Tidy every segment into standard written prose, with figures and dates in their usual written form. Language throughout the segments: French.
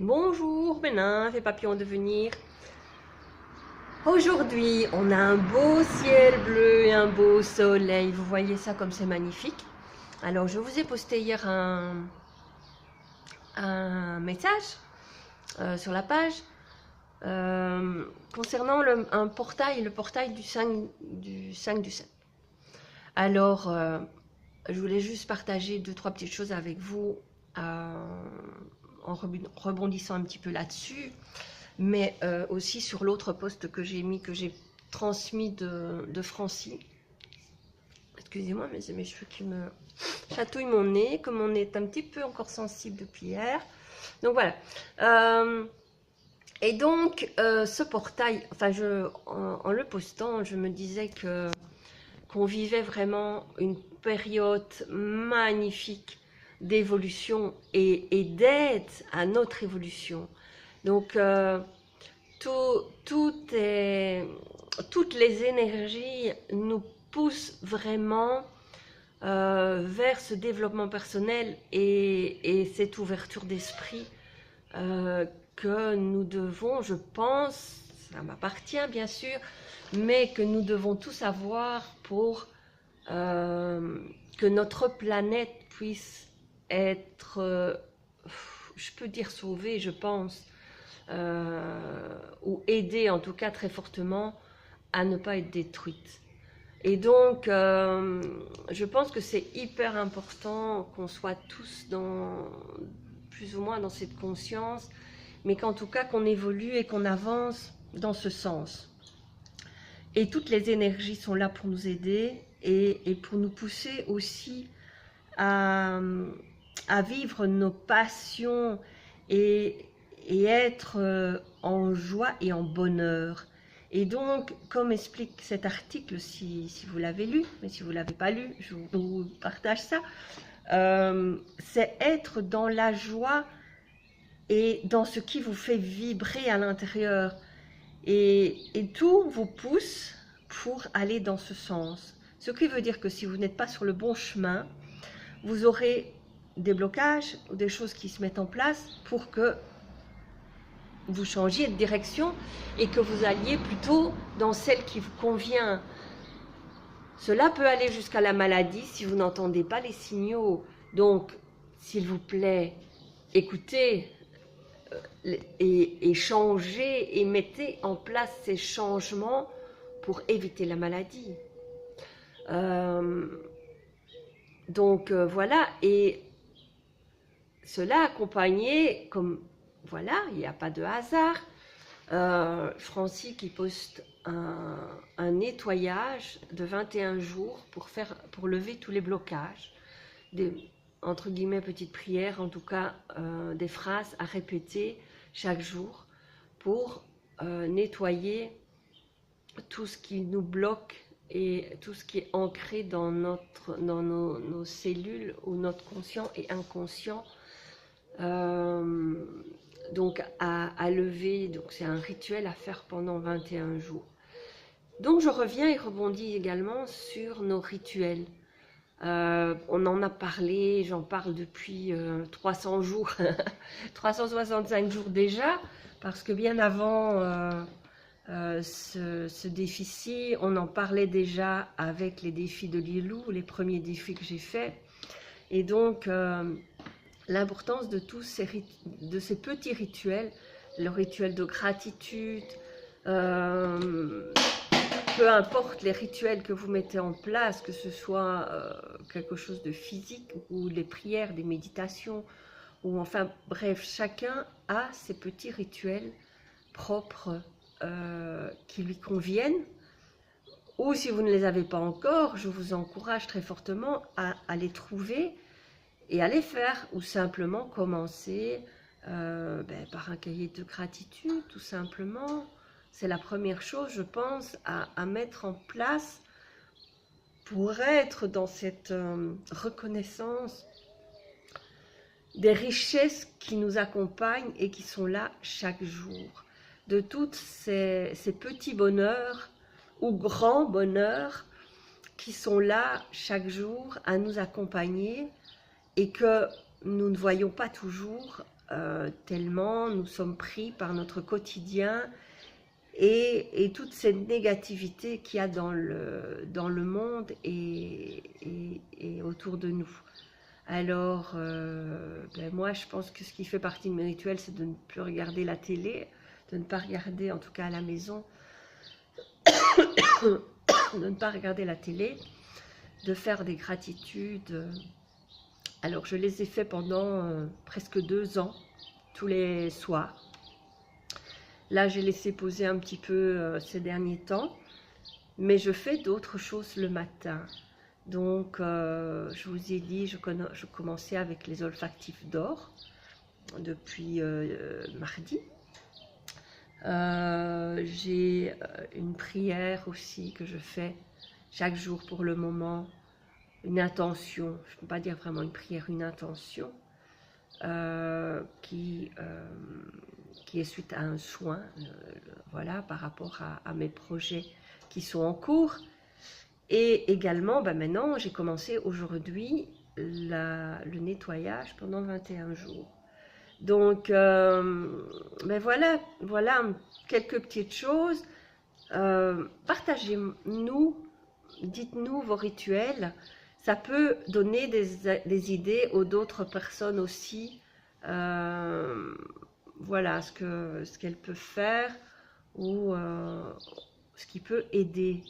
Bonjour Bénin, et papillons de venir. Aujourd'hui, on a un beau ciel bleu et un beau soleil. Vous voyez ça comme c'est magnifique. Alors, je vous ai posté hier un message sur la page concernant un portail, le portail du 5 du 7. Alors, je voulais juste partager 2-3 petites choses avec vous en rebondissant un petit peu là-dessus, mais aussi sur l'autre post que j'ai mis, que j'ai transmis de Francie. Excusez-moi, mais c'est mes cheveux qui me chatouillent mon nez, comme mon nez est un petit peu encore sensible depuis hier. Donc voilà. Et donc, ce portail, enfin, en le postant, je me disais qu'on vivait vraiment une période magnifique d'évolution et d'aide à notre évolution. Donc, toutes les énergies nous poussent vraiment vers ce développement personnel et cette ouverture d'esprit que nous devons, je pense, ça m'appartient bien sûr, mais que nous devons tous avoir pour que notre planète puisse être, je peux dire sauvée, je pense, ou aider en tout cas très fortement à ne pas être détruite. Et donc, je pense que c'est hyper important qu'on soit tous plus ou moins dans cette conscience, mais qu'en tout cas qu'on évolue et qu'on avance dans ce sens. Et toutes les énergies sont là pour nous aider et pour nous pousser aussi à vivre nos passions et être en joie et en bonheur. Et donc, comme explique cet article, si vous l'avez lu, mais si vous ne l'avez pas lu, je vous partage ça, c'est être dans la joie et dans ce qui vous fait vibrer à l'intérieur. Et tout vous pousse pour aller dans ce sens. Ce qui veut dire que si vous n'êtes pas sur le bon chemin, vous aurez des blocages ou des choses qui se mettent en place pour que vous changiez de direction et que vous alliez plutôt dans celle qui vous convient. Cela peut aller jusqu'à la maladie si vous n'entendez pas les signaux. Donc, s'il vous plaît, écoutez et changez et mettez en place ces changements pour éviter la maladie. Donc voilà, et cela accompagné, comme voilà, il n'y a pas de hasard, Francie qui poste un nettoyage de 21 jours pour lever tous les blocages, des entre guillemets petites prières, en tout cas des phrases à répéter chaque jour pour nettoyer tout ce qui nous bloque et tout ce qui est ancré dans nos cellules ou notre conscient et inconscient. Donc à lever, donc c'est un rituel à faire pendant 21 jours. Donc je reviens et rebondis également sur nos rituels. On en a parlé, j'en parle depuis 300 jours, 365 jours déjà, parce que bien avant ce défi-ci, on en parlait déjà avec les défis de Lilou, les premiers défis que j'ai faits. Et donc, l'importance de ces petits rituels, le rituel de gratitude, peu importe les rituels que vous mettez en place, que ce soit quelque chose de physique ou les prières, des méditations, ou enfin bref, chacun a ses petits rituels propres qui lui conviennent. Ou si vous ne les avez pas encore, je vous encourage très fortement à les trouver et à les faire, ou simplement commencer par un cahier de gratitude, tout simplement. C'est la première chose, je pense, à mettre en place pour être dans cette reconnaissance des richesses qui nous accompagnent et qui sont là chaque jour. De tous ces petits bonheurs ou grands bonheurs qui sont là chaque jour à nous accompagner et que nous ne voyons pas toujours tellement nous sommes pris par notre quotidien et toute cette négativité qu'il y a dans le monde et autour de nous. Alors, moi, je pense que ce qui fait partie de mes rituels, c'est de ne plus regarder la télé, de ne pas regarder, en tout cas à la maison, de ne pas regarder la télé, de faire des gratitudes. Alors, je les ai fait pendant presque 2 ans, tous les soirs. Là, j'ai laissé poser un petit peu ces derniers temps, mais je fais d'autres choses le matin. Donc, je vous ai dit, je commençais avec les olfactifs d'or depuis mardi. J'ai une prière aussi que je fais chaque jour pour le moment, une intention, je ne peux pas dire vraiment une prière, une intention qui est suite à un soin, voilà, par rapport à mes projets qui sont en cours. Et également, maintenant, j'ai commencé aujourd'hui le nettoyage pendant 21 jours. Donc, voilà quelques petites choses. Partagez-nous, dites-nous vos rituels. Ça peut donner des idées aux d'autres personnes aussi. Voilà ce qu'elles peuvent faire ou ce qui peut aider.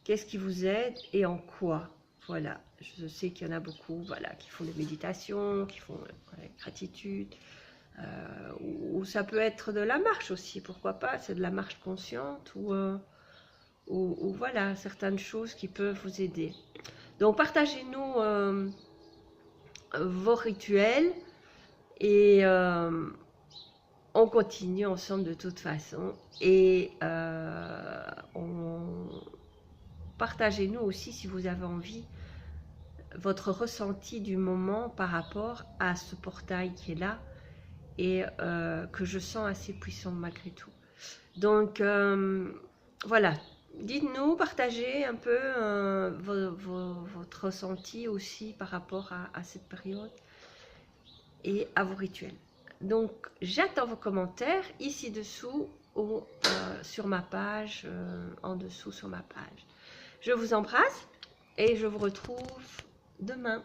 Qu'est-ce qui vous aide et en quoi? Voilà, je sais qu'il y en a beaucoup, voilà, qui font des méditations, qui font la gratitude, ou ça peut être de la marche aussi, pourquoi pas, c'est de la marche consciente, ou voilà, certaines choses qui peuvent vous aider. Donc partagez-nous vos rituels et on continue ensemble de toute façon et partagez-nous aussi si vous avez envie votre ressenti du moment par rapport à ce portail qui est là et que je sens assez puissant malgré tout. Donc voilà, dites-nous, partagez un peu votre ressenti aussi par rapport à cette période et à vos rituels. Donc j'attends vos commentaires ici dessous ou sur ma page, en dessous sur ma page. Je vous embrasse et je vous retrouve demain.